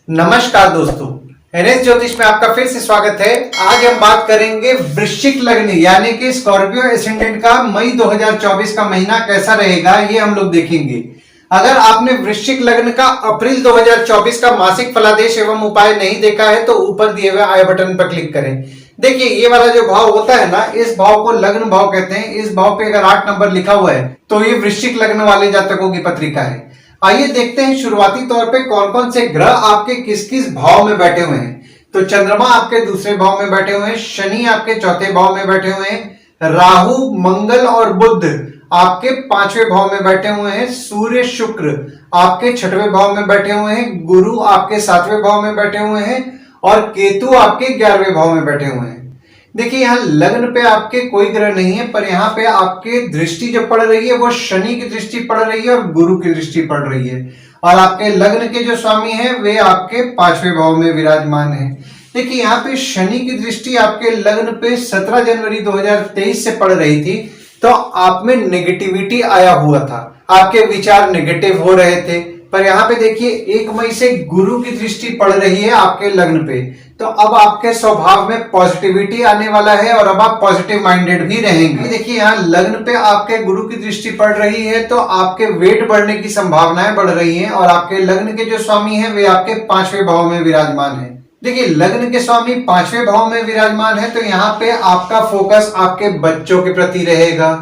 नमस्कार दोस्तों, एनएस ज्योतिष में आपका फिर से स्वागत है। आज हम बात करेंगे वृश्चिक लग्न यानी कि स्कॉर्पियो एसेंडेंट का मई 2024 का महीना कैसा रहेगा, ये हम लोग देखेंगे। अगर आपने वृश्चिक लग्न का अप्रैल 2024 का मासिक फलादेश एवं उपाय नहीं देखा है तो ऊपर दिए हुए आई बटन पर क्लिक करें। देखिए, ये वाला जो भाव होता है ना, इस भाव को लग्न भाव कहते हैं। इस भाव पे अगर 8 नंबर लिखा हुआ है तो ये वृश्चिक लग्न वाले जातकों की पत्रिका है। आइए देखते हैं शुरुआती तौर पे कौन कौन से ग्रह आपके किस किस भाव में बैठे हुए हैं। तो चंद्रमा आपके दूसरे भाव में बैठे हुए हैं, शनि आपके चौथे भाव में बैठे हुए हैं, राहु मंगल और बुध आपके पांचवें भाव में बैठे हुए हैं, सूर्य शुक्र आपके छठवें भाव में बैठे हुए हैं, गुरु आपके सातवें भाव में बैठे हुए हैं और केतु आपके 11वें भाव में बैठे हुए हैं। देखिए, यहाँ लग्न पे आपके कोई ग्रह नहीं है, पर यहाँ पे आपके दृष्टि जो पड़ रही है वो शनि की दृष्टि पड़ रही है और गुरु की दृष्टि पड़ रही है। और आपके लग्न के जो स्वामी हैं वे आपके 5वें भाव में विराजमान हैं। देखिए, यहाँ पे शनि की दृष्टि आपके लग्न पे 17 जनवरी 2023 से पड़ रही थी, तो आप में नेगेटिविटी आया हुआ था, आपके विचार नेगेटिव हो रहे थे। पर यहाँ पे देखिए, 1 मई से गुरु की दृष्टि पड़ रही है आपके लग्न पे, तो अब आपके स्वभाव में पॉजिटिविटी आने वाला है और अब आप पॉजिटिव माइंडेड भी रहेंगे। देखिए, यहाँ लग्न पे आपके गुरु की दृष्टि पड़ रही है तो आपके वेट बढ़ने की संभावनाएं बढ़ रही हैं और आपके लग्न के जो स्वामी हैं वे आपके 5वें भाव में विराजमान है। देखिए, लग्न के स्वामी 5वें भाव में विराजमान है तो यहाँ पे आपका फोकस आपके बच्चों के प्रति रहेगा।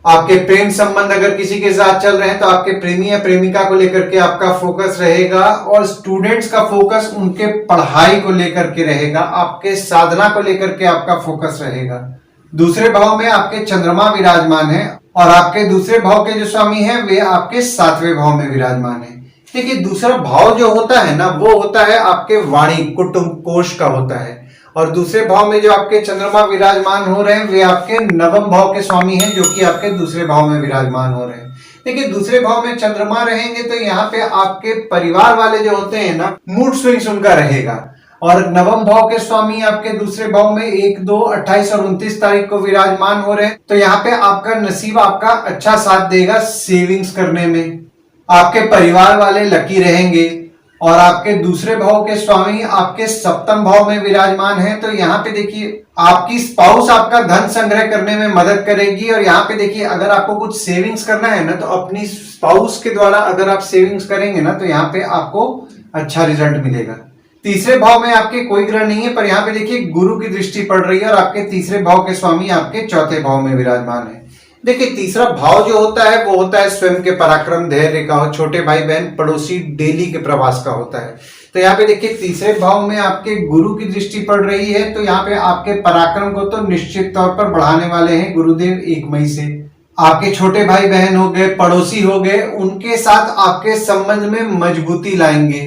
आपके प्रेम संबंध अगर किसी के साथ चल रहे हैं तो आपके प्रेमी या प्रेमिका को लेकर के आपका फोकस रहेगा और स्टूडेंट्स का फोकस उनके पढ़ाई को लेकर के रहेगा, आपके साधना को लेकर के आपका फोकस रहेगा। दूसरे भाव में आपके चंद्रमा विराजमान है और आपके दूसरे भाव के जो स्वामी हैं वे आपके 7वें भाव में विराजमान है। देखिए, दूसरा भाव जो होता है ना वो होता है आपके वाणी कुटुंब कोष का होता है और दूसरे भाव में जो आपके चंद्रमा विराजमान हो रहे हैं वे आपके 9वें भाव के स्वामी हैं जो कि आपके दूसरे भाव में विराजमान हो रहे हैं। देखिए, दूसरे भाव में चंद्रमा रहेंगे तो यहाँ पे आपके परिवार वाले जो होते हैं ना, मूड स्विंग्स उनका रहेगा। और 9वें भाव के स्वामी आपके दूसरे भाव में 1, 2, 28 और 29 तारीख को विराजमान हो रहे हैं, तो यहाँ पे आपका नसीब आपका अच्छा साथ देगा सेविंग्स करने में। आपके परिवार वाले लकी रहेंगे और आपके दूसरे भाव के स्वामी आपके 7वें भाव में विराजमान है, तो यहाँ पे देखिए आपकी स्पाउस आपका धन संग्रह करने में मदद करेगी। और यहाँ पे देखिए, अगर आपको कुछ सेविंग्स करना है ना तो अपनी स्पाउस के द्वारा अगर आप सेविंग्स करेंगे ना तो यहाँ पे आपको अच्छा रिजल्ट मिलेगा। तीसरे भाव में आपके कोई ग्रह नहीं है, पर यहाँ पे देखिए गुरु की दृष्टि पड़ रही है और आपके तीसरे भाव के स्वामी आपके 4थे भाव में विराजमान है। देखिए, तीसरा भाव जो होता है वो होता है स्वयं के पराक्रम, धैर्य का और छोटे भाई बहन पड़ोसी डेली के प्रवास का होता है। तो यहाँ पे देखिए, तीसरे भाव में आपके गुरु की दृष्टि पड़ रही है तो यहाँ पे आपके पराक्रम को तो निश्चित तौर पर बढ़ाने वाले हैं गुरुदेव 1 मई से। आपके छोटे भाई बहन हो गए, पड़ोसी हो गए, उनके साथ आपके संबंध में मजबूती लाएंगे।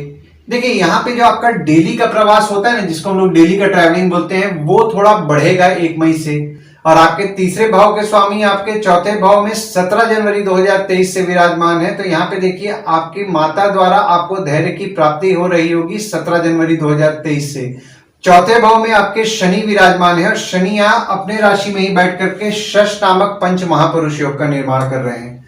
देखिए, यहाँ पे जो आपका डेली का प्रवास होता है ना, जिसको हम लोग डेली का ट्रैवलिंग बोलते हैं, वो थोड़ा बढ़ेगा 1 मई से। और आपके तीसरे भाव के स्वामी आपके 4थे भाव में 17 जनवरी 2023 से विराजमान है, तो यहाँ पे देखिए आपकी माता द्वारा आपको धैर्य की प्राप्ति हो रही होगी 17 जनवरी 2023 से। 4थे भाव में आपके शनि विराजमान है और शनि यहाँ अपने राशि में ही बैठ करके शश नामक पंच महापुरुष योग का निर्माण कर रहे हैं।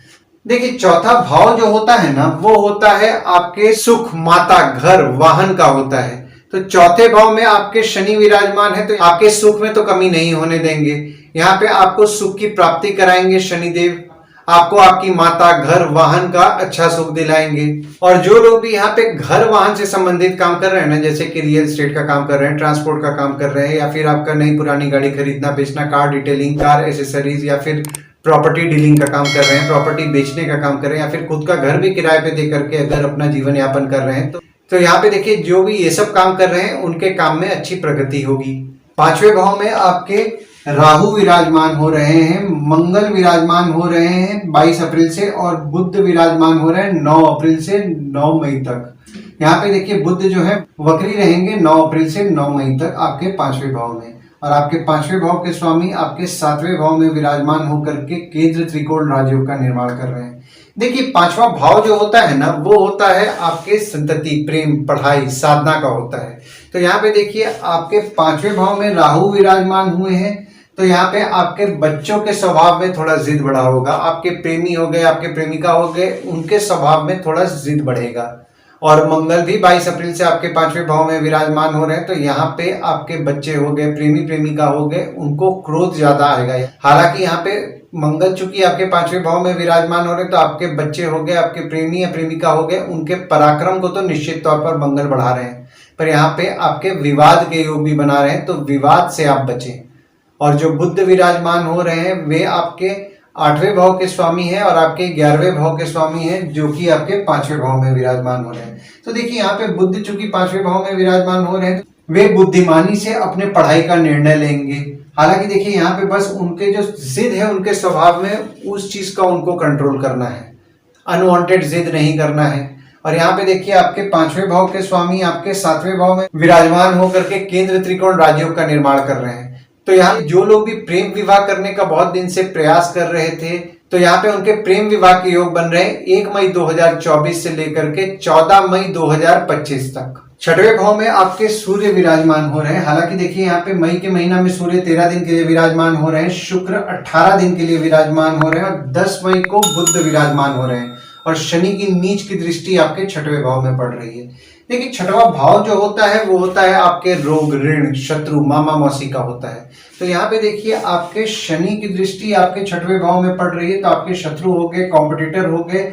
देखिए, चौथा भाव जो होता है ना वो होता है आपके सुख, माता, घर, वाहन का होता है। तो 4थे भाव में आपके शनि विराजमान है तो आपके सुख में तो कमी नहीं होने देंगे। यहाँ पे आपको सुख की प्राप्ति कराएंगे शनिदेव, आपको आपकी माता, घर, वाहन का अच्छा सुख दिलाएंगे। और जो लोग भी यहाँ पे घर वाहन से संबंधित काम कर रहे हैं ना, जैसे कि रियल एस्टेट का काम कर रहे हैं, ट्रांसपोर्ट का काम कर रहे हैं, या फिर आपका नई पुरानी गाड़ी खरीदना बेचना, कार डिटेलिंग, कार एसेसरीज, या फिर प्रॉपर्टी डीलिंग का काम कर रहे हैं, प्रॉपर्टी बेचने का काम कर रहे हैं, या फिर खुद का घर भी किराए पे दे करके अगर अपना जीवन यापन कर रहे हैं तो यहाँ पे देखिए जो भी ये सब काम कर रहे हैं उनके काम में अच्छी प्रगति होगी। 5वें भाव में आपके राहु विराजमान हो रहे हैं, मंगल विराजमान हो रहे हैं 22 अप्रैल से और बुध विराजमान हो रहे हैं 9 अप्रैल से 9 मई तक। यहाँ पे देखिए बुध जो है वक्री रहेंगे 9 अप्रैल से 9 मई तक आपके 5वें भाव में। और आपके 5वें भाव के स्वामी आपके 7वें भाव में विराजमान होकर के केंद्र त्रिकोण राजयोग का निर्माण कर रहे हैं। देखिए, 5वां भाव जो होता है ना वो होता है आपके संतति, प्रेम, पढ़ाई, साधना का होता है। तो यहाँ पे देखिए आपके 5वें भाव में राहु विराजमान हुए हैं, तो यहाँ पे आपके बच्चों के स्वभाव में थोड़ा जिद बढ़ा होगा। आपके प्रेमी हो गए, आपके प्रेमिका हो गए, उनके स्वभाव में थोड़ा जिद बढ़ेगा। और मंगल भी 22 अप्रैल से आपके 5वें भाव में विराजमान हो रहे हैं। तो यहाँ पे आपके बच्चे हो गए, प्रेमी प्रेमिका हो गए, उनको क्रोध ज्यादा आएगा। हालांकि यहाँ पे मंगल चूंकि आपके 5वें भाव में विराजमान हो रहे हैं, तो आपके बच्चे हो गए, आपके प्रेमी या प्रेमिका हो गए, उनके पराक्रम को तो निश्चित तौर पर मंगल बढ़ा रहे हैं, पर यहाँ पे आपके विवाद के योग भी बना रहे हैं, तो विवाद से आप बचें। और जो बुध विराजमान हो रहे हैं वे आपके 8वें भाव के स्वामी हैं और आपके 11वें भाव के स्वामी हैं, जो कि आपके 5वें भाव में विराजमान हो रहे हैं। तो देखिए यहाँ पे बुध चूंकि 5वें भाव में विराजमान हो रहे हैं, वे बुद्धिमानी से अपने पढ़ाई का निर्णय लेंगे। हालांकि देखिए यहाँ पे बस उनके जो जिद है, उनके स्वभाव में उस चीज का उनको कंट्रोल करना है, अनवांटेड जिद नहीं करना है। और यहाँ पे देखिए आपके 5वें भाव के स्वामी आपके 7वें भाव में विराजमान होकर के केंद्र त्रिकोण राजयोग का निर्माण कर रहे हैं। तो यहाँ जो लोग भी प्रेम विवाह करने का बहुत दिन से प्रयास कर रहे थे, तो यहाँ पे उनके प्रेम विवाह के योग बन रहे हैं 1 मई 2024 से लेकर के 14 मई 2025 तक। 6वें भाव में आपके सूर्य विराजमान हो रहे हैं। हालांकि देखिए यहाँ पे मई के महीना में सूर्य 13 दिन के लिए विराजमान हो रहे हैं, शुक्र 18 दिन के लिए विराजमान हो रहे हैं और 10 मई को बुध विराजमान हो रहे हैं और शनि की नीच की दृष्टि आपके 6वें भाव में पड़ रही है। देखिए 6वां भाव जो होता है वो होता है आपके रोग, ऋण, शत्रु, मामा मौसी का होता है। तो यहाँ पे देखिए आपके शनि की दृष्टि आपके 6वें भाव में पड़ रही है, तो आपके शत्रु हो गए, कॉम्पिटिटर हो गए,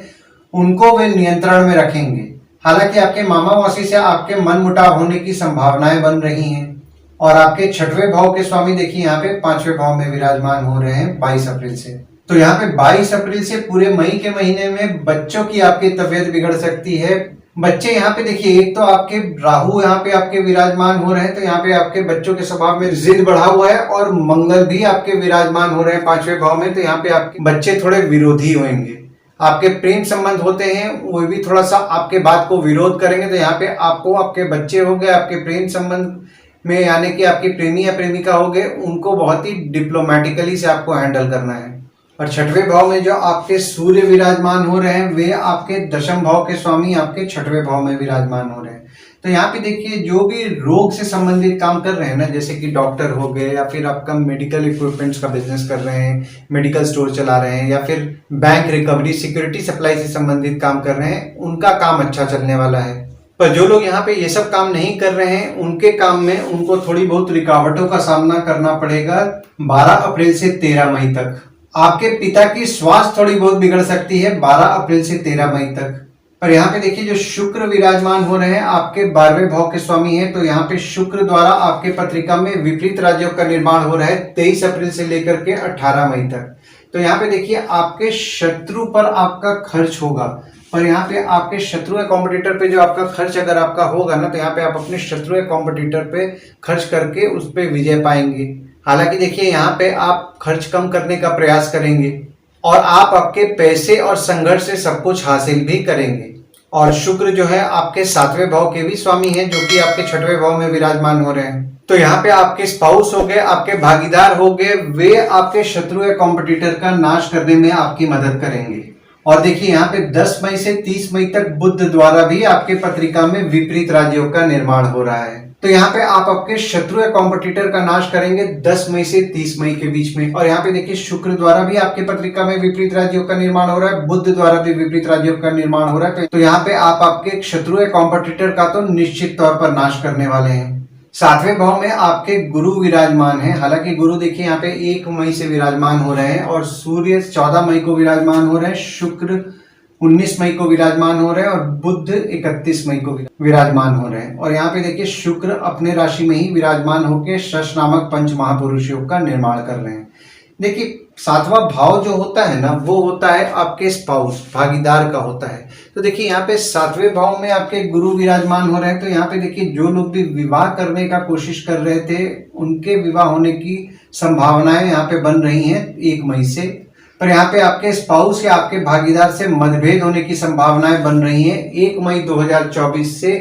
उनको वे नियंत्रण में रखेंगे। हालांकि आपके मामा मौसी से आपके मन मुटाव होने की संभावनाएं बन रही हैं। और आपके 6वें भाव के स्वामी देखिए यहाँ पे 5वें भाव में विराजमान हो रहे हैं 22 अप्रैल से। तो यहाँ पे 22 अप्रैल से पूरे मई के महीने में बच्चों की आपकी तबीयत बिगड़ सकती है। बच्चे यहाँ पे देखिए, एक तो आपके राहु यहाँ पे आपके विराजमान हो रहे हैं, तो यहाँ पे आपके बच्चों के स्वभाव में जिद बढ़ा हुआ है और मंगल भी आपके विराजमान हो रहे हैं 5वें भाव में, तो यहाँ पे आपके बच्चे थोड़े विरोधी होंगे। आपके प्रेम संबंध होते हैं वो भी थोड़ा सा आपके बात को विरोध करेंगे। तो यहाँ पे आपको आपके बच्चे हो गए, आपके प्रेम संबंध में यानी कि आपके प्रेमी या प्रेमिका हो गए, उनको बहुत ही डिप्लोमेटिकली से आपको हैंडल करना है। और 6वें भाव में जो आपके सूर्य विराजमान हो रहे हैं वे आपके 10वें भाव के स्वामी आपके 6वें भाव में विराजमान हो रहे हैं। तो यहाँ पे देखिए जो भी रोग से संबंधित काम कर रहे हैं ना, जैसे कि डॉक्टर हो गए या फिर आपका मेडिकल इक्विपमेंट्स का बिजनेस कर रहे हैं, मेडिकल स्टोर चला रहे हैं या फिर बैंक रिकवरी, सिक्योरिटी सप्लाई से संबंधित काम कर रहे हैं, उनका काम अच्छा चलने वाला है। पर जो लोग यहाँ पे ये सब काम नहीं कर रहे हैं, उनके काम में उनको थोड़ी बहुत रुकावटों का सामना करना पड़ेगा 12 अप्रैल से 13 मई तक। आपके पिता की स्वास्थ्य थोड़ी बहुत बिगड़ सकती है 12 अप्रैल से 13 मई तक। पर यहाँ पे देखिए जो शुक्र विराजमान हो रहे हैं आपके 12वें भाव के स्वामी हैं, तो यहाँ पे शुक्र द्वारा आपके पत्रिका में विपरीत राजयोग का निर्माण हो रहा है 23 अप्रैल से लेकर के 18 मई तक। तो यहाँ पे देखिए आपके शत्रु पर आपका खर्च होगा, पर यहाँ पे आपके शत्रु या कॉम्पिटिटर पे जो आपका खर्च अगर आपका होगा ना, तो यहाँ पे आप अपने शत्रु या कॉम्पिटिटर पे खर्च करके उस पे विजय पाएंगे। हालांकि देखिए यहाँ पे आप खर्च कम करने का प्रयास करेंगे और आप आपके पैसे और संघर्ष से सब कुछ हासिल भी करेंगे। और शुक्र जो है आपके 7वें भाव के भी स्वामी हैं, जो कि आपके 6वें भाव में विराजमान हो रहे हैं। तो यहाँ पे आपके स्पाउस हो गए, आपके भागीदार हो गए, वे आपके शत्रु या कॉम्पिटिटर का नाश करने में आपकी मदद करेंगे। और देखिए यहाँ पे 10 मई से 30 मई तक बुध द्वारा भी आपके पत्रिका में विपरीत राजयोग का निर्माण हो रहा है। तो यहाँ पे आप आपके शत्रु या कॉम्पिटिटर का नाश करेंगे 10 मई से 30 मई के बीच में। और यहाँ पे देखिए शुक्र द्वारा भी आपके पत्रिका में विपरीत राजयोग का निर्माण हो रहा है, बुध द्वारा भी विपरीत राजयोग का निर्माण हो रहा है। तो यहाँ पे आप आपके शत्रु या कॉम्पिटिटर का तो निश्चित तौर पर नाश करने वाले हैं। 7वें भाव में आपके गुरु विराजमान है। हालांकि गुरु देखिए यहाँ पे 1 मई से विराजमान हो रहे हैं और सूर्य 14 मई को विराजमान हो रहे हैं, शुक्र 19 मई को विराजमान हो रहे हैं और बुध 31 मई को विराजमान हो रहे हैं। और यहाँ पे देखिए शुक्र अपने राशि में ही विराजमान होकर शश नामक पंच महापुरुष योग का निर्माण कर रहे हैं। देखिए 7वां भाव जो होता है ना, वो होता है आपके स्पाउस, भागीदार का होता है। तो देखिए यहाँ पे 7वें भाव में आपके गुरु विराजमान हो रहे हैं। तो यहाँ पे देखिए जो लोग भी विवाह करने का कोशिश कर रहे थे, उनके विवाह होने की संभावनाएं यहाँ पे बन रही हैं 1 मई से। पर यहाँ पे आपके स्पाउस या आपके भागीदार से मतभेद होने की संभावनाएं बन रही हैं 1 मई 2024 से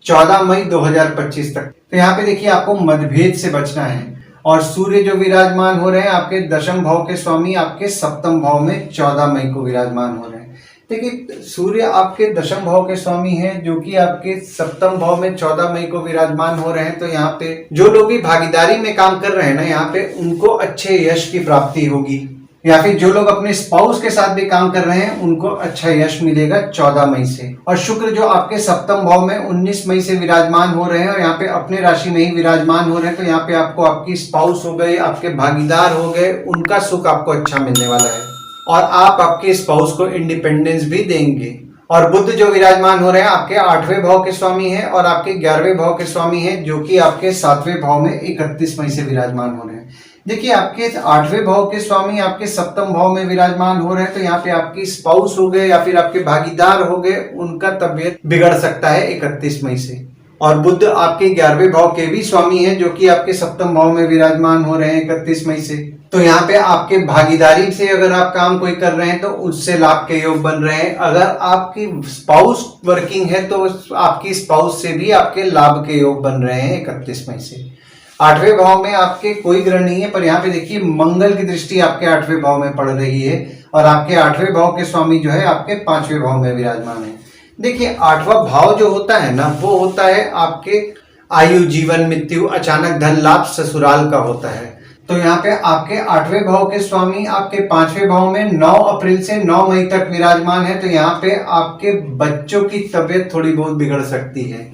14 मई 2025 तक। तो यहाँ पे देखिए आपको मतभेद से बचना है। और सूर्य जो विराजमान हो रहे हैं आपके 10वें भाव के स्वामी आपके 7वें भाव में 14 मई को विराजमान हो रहे हैं। देखिए सूर्य आपके 10वें भाव के स्वामी हैं, जो कि आपके 7वें भाव में 14 मई को विराजमान हो रहे हैं। तो यहाँ पे जो लोग भी भागीदारी में काम कर रहे हैं ना, यहाँ पे उनको अच्छे यश की प्राप्ति होगी। या फिर जो लोग अपने स्पाउस के साथ भी काम कर रहे हैं उनको अच्छा यश मिलेगा 14 मई से। और शुक्र जो आपके सप्तम भाव में 19 मई से विराजमान हो रहे हैं और यहाँ पे अपने राशि में ही विराजमान हो रहे हैं, तो यहाँ पे आपको आपकी स्पाउस हो गए, आपके भागीदार हो गए, उनका सुख आपको अच्छा मिलने वाला है और आप आपके स्पाउस को इंडिपेंडेंस भी देंगे। और बुध जो विराजमान हो रहे हैं आपके 8वें भाव के स्वामी हैं और आपके 11वें भाव के स्वामी हैं, जो कि आपके 7वें भाव में 31 मई से विराजमान हो रहे हैं। देखिए आपके 8वें भाव के स्वामी आपके सप्तम भाव में विराजमान हो रहे हैं, तो यहाँ पे आपकी स्पाउस हो गए या फिर आपके भागीदार हो गए, उनका तबियत बिगड़ सकता है 31 मई से। और बुध आपके 11वें भाव के भी स्वामी हैं, जो कि आपके सप्तम भाव में विराजमान हो रहे हैं 31 मई से। तो यहाँ पे आपके भागीदारी से अगर आप काम कोई कर रहे हैं तो उससे लाभ के योग बन रहे हैं। अगर आपकी स्पाउस वर्किंग है तो आपकी स्पाउस से भी आपके लाभ के योग बन रहे हैं 31 मई से। 8वें भाव में आपके कोई ग्रह नहीं है, पर यहाँ पे देखिए मंगल की दृष्टि आपके 8वें भाव में पड़ रही है और आपके 8वें भाव के स्वामी जो है आपके 5वें भाव में विराजमान है। देखिए 8वां भाव जो होता है ना, वो होता है आपके आयु, जीवन, मृत्यु, अचानक धन लाभ, ससुराल का होता है। तो यहाँ पे आपके 8वें भाव के स्वामी आपके 5वें भाव में 9 अप्रैल से 9 मई तक विराजमान है। तो यहाँ पे आपके बच्चों की तबीयत थोड़ी बहुत बिगड़ सकती है,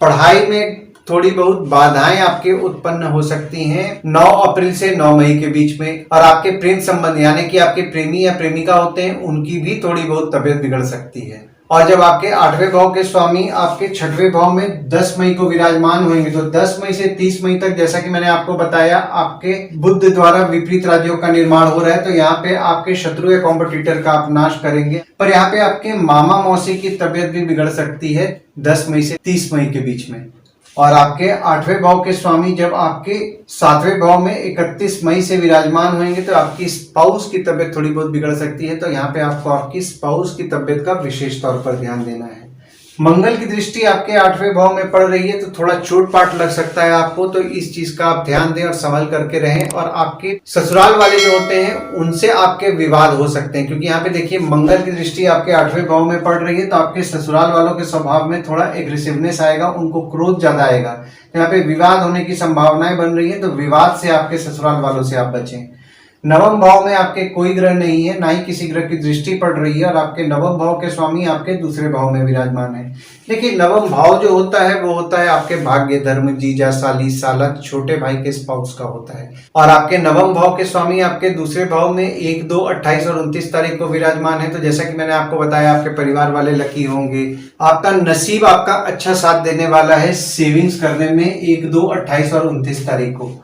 पढ़ाई में थोड़ी बहुत बाधाएं आपके उत्पन्न हो सकती हैं 9 अप्रैल से 9 मई के बीच में। और आपके प्रेम संबंध यानी कि आपके प्रेमी या प्रेमिका होते हैं, उनकी भी थोड़ी बहुत तबीयत बिगड़ सकती है। और जब आपके 8वें भाव के स्वामी आपके 6वें भाव में 10 मई को विराजमान होंगे, तो 10 मई से 30 मई तक जैसा कि मैंने आपको बताया आपके बुध द्वारा विपरीत राज्यों का निर्माण हो रहा है। तो यहाँ पे आपके शत्रु या कॉम्पिटिटर का आप नाश करेंगे, पर यहाँ पे आपके मामा मौसी की तबीयत भी बिगड़ सकती है 10 मई से 30 मई के बीच में। और आपके 8वें भाव के स्वामी जब आपके 7वें भाव में 31 मई से विराजमान होंगे, तो आपकी स्पाउस की तबीयत थोड़ी बहुत बिगड़ सकती है। तो यहाँ पे आपको आपकी स्पाउस की तबीयत का विशेष तौर पर ध्यान देना है। मंगल की दृष्टि आपके 8वें भाव में पड़ रही है, तो थोड़ा चोट पाट लग सकता है आपको, तो इस चीज का आप ध्यान दें और संभल करके रहें। और आपके ससुराल वाले जो होते हैं उनसे आपके विवाद हो सकते हैं, क्योंकि यहाँ पे देखिए मंगल की दृष्टि आपके 8वें भाव में पड़ रही है, तो आपके ससुराल वालों के स्वभाव में थोड़ा एग्रेसिवनेस आएगा, उनको क्रोध ज्यादा आएगा। तो यहाँ पे विवाद होने की संभावनाएं बन रही है, तो विवाद से आपके ससुराल वालों से आप बचें। नवम भाव में आपके कोई ग्रह नहीं है, ना ही किसी ग्रह की दृष्टि पड़ रही है और आपके नवम भाव के स्वामी आपके दूसरे भाव में विराजमान है। देखिए नवम भाव जो होता है वो होता है आपके भाग्य, धर्म, जीजा, साली, साला, छोटे भाई के स्पाउस का होता है। और आपके नवम भाव के स्वामी आपके दूसरे भाव में 1, 2, 28 और 29 तारीख को विराजमान है। तो जैसा कि मैंने आपको बताया आपके परिवार वाले लकी होंगे, आपका नसीब आपका अच्छा साथ देने वाला है सेविंग्स करने में 1, 2, 28 और 29 तारीख को।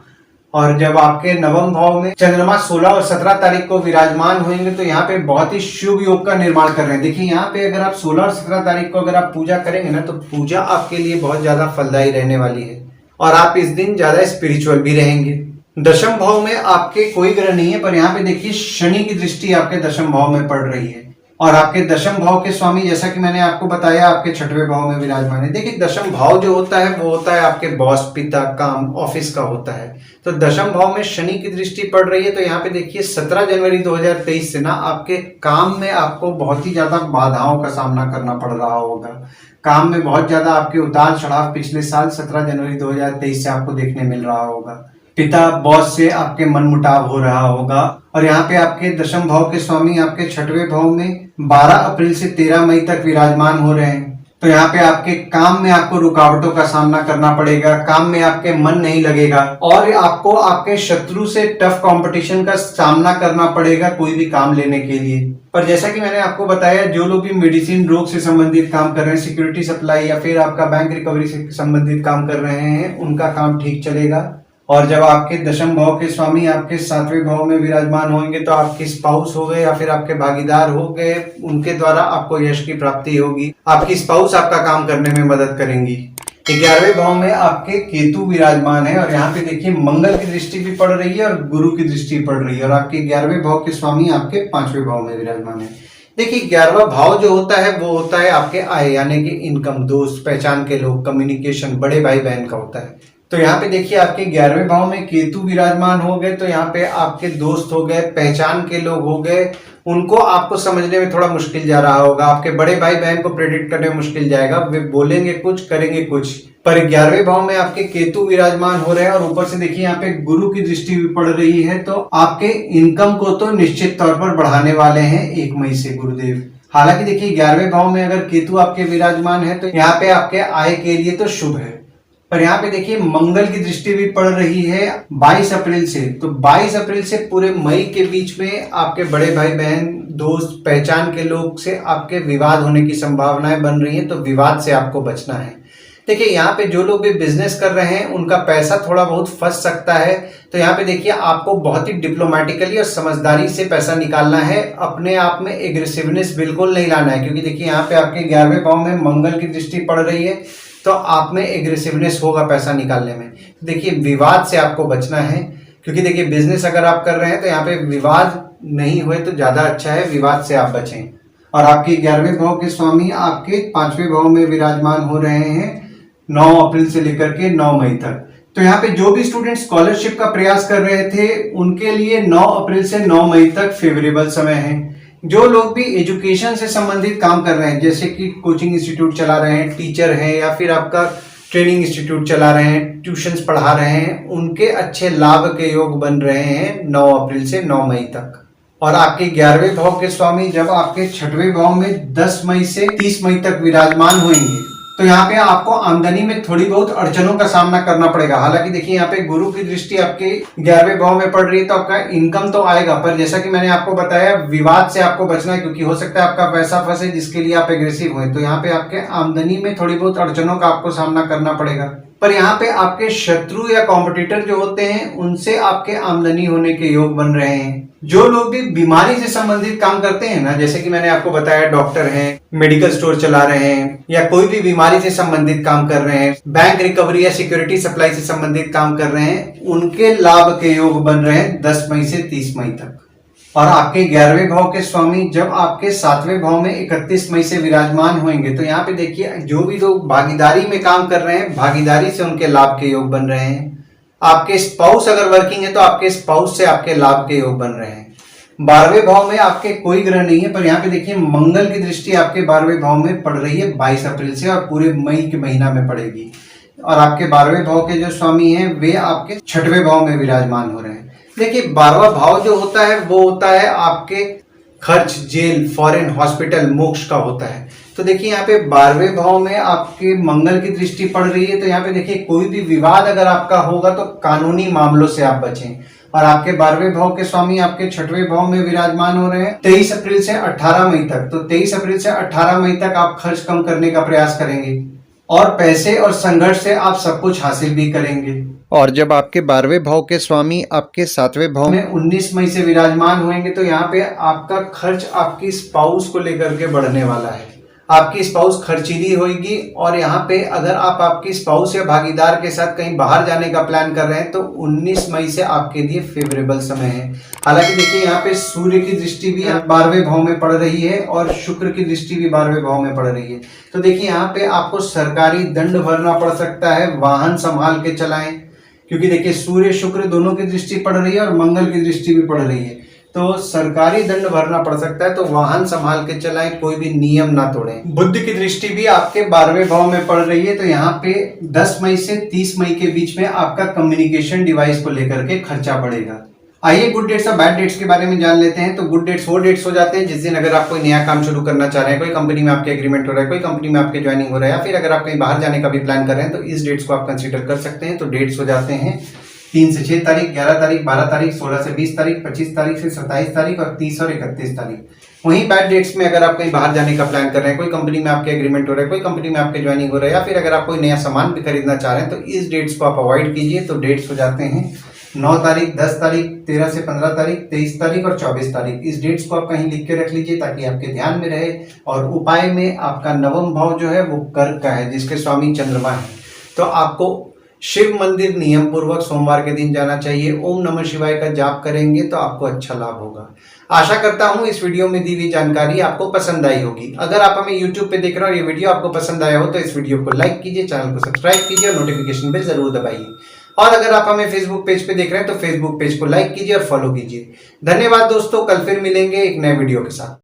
और जब आपके नवम भाव में चंद्रमा 16 और 17 तारीख को विराजमान होंगे, तो यहाँ पे बहुत ही शुभ योग का निर्माण कर रहे हैं। देखिए यहाँ पे अगर आप 16 और 17 तारीख को अगर आप पूजा करेंगे ना, तो पूजा आपके लिए बहुत ज्यादा फलदायी रहने वाली है और आप इस दिन ज्यादा स्पिरिचुअल भी रहेंगे। दशम भाव में आपके कोई ग्रह नहीं है, पर यहाँ पे देखिए शनि की दृष्टि आपके दशम भाव में पड़ रही है और आपके दशम भाव के स्वामी जैसा कि मैंने आपको बताया आपके 6वें भाव में विराजमान है। देखिए दशम भाव जो होता है वो होता है आपके बॉस, पिता, काम, ऑफिस का होता है। तो दशम भाव में शनि की दृष्टि पड़ रही है, तो यहाँ पे देखिए 17 जनवरी 2023 से ना आपके काम में आपको बहुत ही ज्यादा बाधाओं का सामना करना पड़ रहा होगा। काम में बहुत ज्यादा आपके उतार चढ़ाव पिछले साल 17 जनवरी 2023 से आपको देखने मिल रहा होगा। पिता, बॉस से आपके मनमुटाव हो रहा होगा। और यहाँ पे आपके दशम भाव के स्वामी आपके 6वें भाव में 12 अप्रैल से 13 मई तक विराजमान हो रहे हैं। तो यहाँ पे आपके काम में आपको रुकावटों का सामना करना पड़ेगा, काम में आपके मन नहीं लगेगा और आपको आपके शत्रु से टफ कंपटीशन का सामना करना पड़ेगा कोई भी काम लेने के लिए। पर जैसा कि मैंने आपको बताया, जो लोग भी मेडिसिन, रोग से संबंधित काम कर रहे हैं, सिक्योरिटी सप्लाई या फिर आपका बैंक रिकवरी से संबंधित काम कर रहे हैं, उनका काम ठीक चलेगा। और जब आपके दशम भाव के स्वामी आपके 7वें भाव में विराजमान होंगे, तो आपके स्पाउस हो गए या फिर आपके भागीदार हो गए, उनके द्वारा आपको यश की प्राप्ति होगी। आपकी स्पाउस आपका काम करने में मदद करेंगी। 11वें भाव में आपके केतु विराजमान है और यहाँ पे देखिए मंगल की दृष्टि भी पड़ रही है और गुरु की दृष्टि पड़ रही है और आपके 11वें भाव के स्वामी आपके 5वें भाव में विराजमान है। देखिए 11वां भाव जो होता है वो होता है आपके आय यानी कि इनकम, दोस्त, पहचान के लोग, कम्युनिकेशन, बड़े भाई बहन का होता है। तो यहाँ पे देखिए आपके 11वें भाव में केतु विराजमान हो गए, तो यहाँ पे आपके दोस्त हो गए, पहचान के लोग हो गए, उनको आपको समझने में थोड़ा मुश्किल जा रहा होगा। आपके बड़े भाई बहन को प्रेडिक्ट करने में मुश्किल जाएगा, वे बोलेंगे कुछ करेंगे कुछ। पर 11वें भाव में आपके केतु विराजमान हो रहे हैं और ऊपर से देखिए यहाँ पे गुरु की दृष्टि भी पड़ रही है, तो आपके इनकम को तो निश्चित तौर पर बढ़ाने वाले हैं 1 मई से गुरुदेव। हालांकि देखिए 11वें भाव में अगर केतु आपके विराजमान है तो यहाँ पे आपके आय के लिए तो शुभ है, पर यहाँ पे देखिए मंगल की दृष्टि भी पड़ रही है 22 अप्रैल से। तो 22 अप्रैल से पूरे मई के बीच में आपके बड़े भाई बहन, दोस्त, पहचान के लोग से आपके विवाद होने की संभावनाएं बन रही हैं, तो विवाद से आपको बचना है। देखिए यहाँ पे जो लोग भी बिजनेस कर रहे हैं उनका पैसा थोड़ा बहुत फंस सकता है, तो यहाँ पे देखिए आपको बहुत ही डिप्लोमेटिकली और समझदारी से पैसा निकालना है। अपने आप में एग्रेसिवनेस बिल्कुल नहीं लाना है, क्योंकि देखिए यहाँ पे आपके 11वें भाव में मंगल की दृष्टि पड़ रही है, तो आप में एग्रेसिवनेस होगा पैसा निकालने में। देखिए विवाद से आपको बचना है, क्योंकि देखिए बिजनेस अगर आप कर रहे हैं तो यहाँ पे विवाद नहीं हुए तो ज्यादा अच्छा है, विवाद से आप बचें। और आपके 11वें भाव के स्वामी आपके 5वें भाव में विराजमान हो रहे हैं 9 अप्रैल से लेकर के 9 मई तक। तो यहाँ पे जो भी स्टूडेंट स्कॉलरशिप का प्रयास कर रहे थे उनके लिए 9 अप्रैल से 9 मई तक फेवरेबल समय है। जो लोग भी एजुकेशन से संबंधित काम कर रहे हैं, जैसे कि कोचिंग इंस्टीट्यूट चला रहे हैं, टीचर हैं, या फिर आपका ट्रेनिंग इंस्टीट्यूट चला रहे हैं, ट्यूशंस पढ़ा रहे हैं, उनके अच्छे लाभ के योग बन रहे हैं 9 अप्रैल से 9 मई तक। और आपके 11वें भाव के स्वामी जब आपके 6वें भाव में 10 मई से 30 मई तक विराजमान होंगे, तो यहाँ पे आपको आमदनी में थोड़ी बहुत अड़चनों का सामना करना पड़ेगा। हालांकि देखिए यहाँ पे गुरु की दृष्टि आपके 11वें भाव में पड़ रही है, तो आपका इनकम तो आएगा, पर जैसा कि मैंने आपको बताया विवाद से आपको बचना है, क्योंकि हो सकता है आपका पैसा फंसे जिसके लिए आप एग्रेसिव हुए। तो यहाँ पे आपके आमदनी में थोड़ी बहुत अड़चनों का आपको सामना करना पड़ेगा, पर यहाँ पे आपके शत्रु या कॉम्पिटिटर जो होते हैं उनसे आपके आमदनी होने के योग बन रहे हैं। जो लोग भी बीमारी से संबंधित काम करते हैं ना, जैसे कि मैंने आपको बताया डॉक्टर हैं, मेडिकल स्टोर चला रहे हैं, या कोई भी बीमारी से संबंधित काम कर रहे हैं, बैंक रिकवरी या सिक्योरिटी सप्लाई से संबंधित काम कर रहे हैं, उनके लाभ के योग बन रहे हैं 10 मई से 30 मई तक। और आपके 11वें भाव के स्वामी जब आपके 7वें भाव में 31 मई से विराजमान होंगे, तो यहाँ पे देखिए जो भी लोग भागीदारी में काम कर रहे हैं, भागीदारी से उनके लाभ के योग बन रहे हैं। आपके स्पाउस अगर वर्किंग है तो आपके स्पाउस से आपके लाभ के योग बन रहे हैं। 12वें भाव में आपके कोई ग्रह नहीं है, पर यहाँ पे देखिए मंगल की दृष्टि आपके 12वें भाव में पड़ रही है 22 अप्रैल से, और पूरे मई के महीना में पड़ेगी। और आपके 12वें भाव के जो स्वामी हैं वे आपके 6वें भाव में विराजमान हो रहे हैं। देखिए 12वां भाव जो होता है वो होता है आपके खर्च, जेल, फॉरेन, हॉस्पिटल, मोक्ष का होता है। तो देखिए यहाँ पे 12वें भाव में आपके मंगल की दृष्टि पड़ रही है, तो यहाँ पे देखिए कोई भी विवाद अगर आपका होगा तो कानूनी मामलों से आप बचें। और आपके 12वें भाव के स्वामी आपके 6वें भाव में विराजमान हो रहे हैं 23 अप्रैल से 18 मई तक। तो 23 अप्रैल से 18 मई तक आप खर्च कम करने का प्रयास करेंगे, और पैसे और संघर्ष से आप सब कुछ हासिल भी करेंगे। और जब आपके 12वें भाव के स्वामी आपके 7वें भाव में 19 मई से विराजमान होंगे, तो यहाँ पे आपका खर्च आपकी स्पाउस को लेकर के बढ़ने वाला है। आपकी स्पाउस खर्चीली होगी, और यहाँ पे अगर आप आपकी स्पाउस या भागीदार के साथ कहीं बाहर जाने का प्लान कर रहे हैं तो 19 मई से आपके लिए फेवरेबल समय है। हालांकि देखिए यहाँ पे सूर्य की दृष्टि भी 12वें भाव में पड़ रही है, और शुक्र की दृष्टि भी 12वें भाव में पड़ रही है। तो देखिए यहाँ पे आपको सरकारी दंड भरना पड़ सकता है, वाहन संभाल के चलाएं, क्योंकि देखिए सूर्य शुक्र दोनों की दृष्टि पड़ रही है और मंगल की दृष्टि भी पड़ रही है, तो सरकारी दंड भरना पड़ सकता है। तो वाहन संभाल के चलाएं, कोई भी नियम ना तोड़ें। बुध की दृष्टि भी आपके 12वें भाव में पड़ रही है, तो यहाँ पे 10 मई से 30 मई के बीच में आपका कम्युनिकेशन डिवाइस को लेकर के खर्चा बढ़ेगा। आइए गुड डेट्स और बैड डेट्स के बारे में जान लेते हैं। तो गुड डेट्स वो डेट्स हो जाते हैं जिस दिन अगर आप कोई नया काम शुरू करना चाह रहे हैं, कोई कंपनी में आपके एग्रीमेंट हो रहा है, कोई कंपनी में आपके ज्वाइनिंग हो रहा है, या फिर अगर आप कहीं बाहर जाने का भी प्लान कर रहे हैं, तो इस डेट्स को आप कंसीडर कर सकते हैं। तो डेट्स हो जाते हैं 3 से 6 तारीख, 11 तारीख, 12 तारीख, 16 से 20 तारीख, 25 तारीख से 27 तारीख, और 30 और 31 तारीख। वहीं बैड डेट्स में अगर आप कहीं बाहर जाने का प्लान कर रहे हैं, कोई कंपनी में आपके एग्रीमेंट हो रहा है, कोई कंपनी में आपके ज्वाइनिंग हो रहा है, या फिर अगर आप कोई नया सामान भी खरीदना चाह रहे हैं, तो इस डेट्स को आप अवॉइड कीजिए। तो डेट्स हो जाते हैं 9 तारीख, 10 तारीख, 13 से 15 तारीख, 23 तारीख और 24 तारीख। इस डेट्स को आप कहीं लिख के रख लीजिए ताकि आपके ध्यान में रहे। और उपाय में आपका 9वां भाव जो है वो कर्क का है, जिसके स्वामी चंद्रमा है। तो आपको शिव मंदिर नियम पूर्वक सोमवार के दिन जाना चाहिए। ओम नमः शिवाय का जाप करेंगे तो आपको अच्छा लाभ होगा। आशा करता हूं इस वीडियो में दी हुई जानकारी आपको पसंद आई होगी। अगर आप हमें YouTube पे देख रहे हो और ये वीडियो आपको पसंद आया हो तो इस वीडियो को लाइक कीजिए, चैनल को सब्सक्राइब कीजिए और नोटिफिकेशन बेल जरूर दबाइए। और अगर आप हमें फेसबुक पेज पे देख रहे हैं तो फेसबुक पेज को लाइक कीजिए और फॉलो कीजिए। धन्यवाद दोस्तों, कल फिर मिलेंगे एक नए वीडियो के साथ।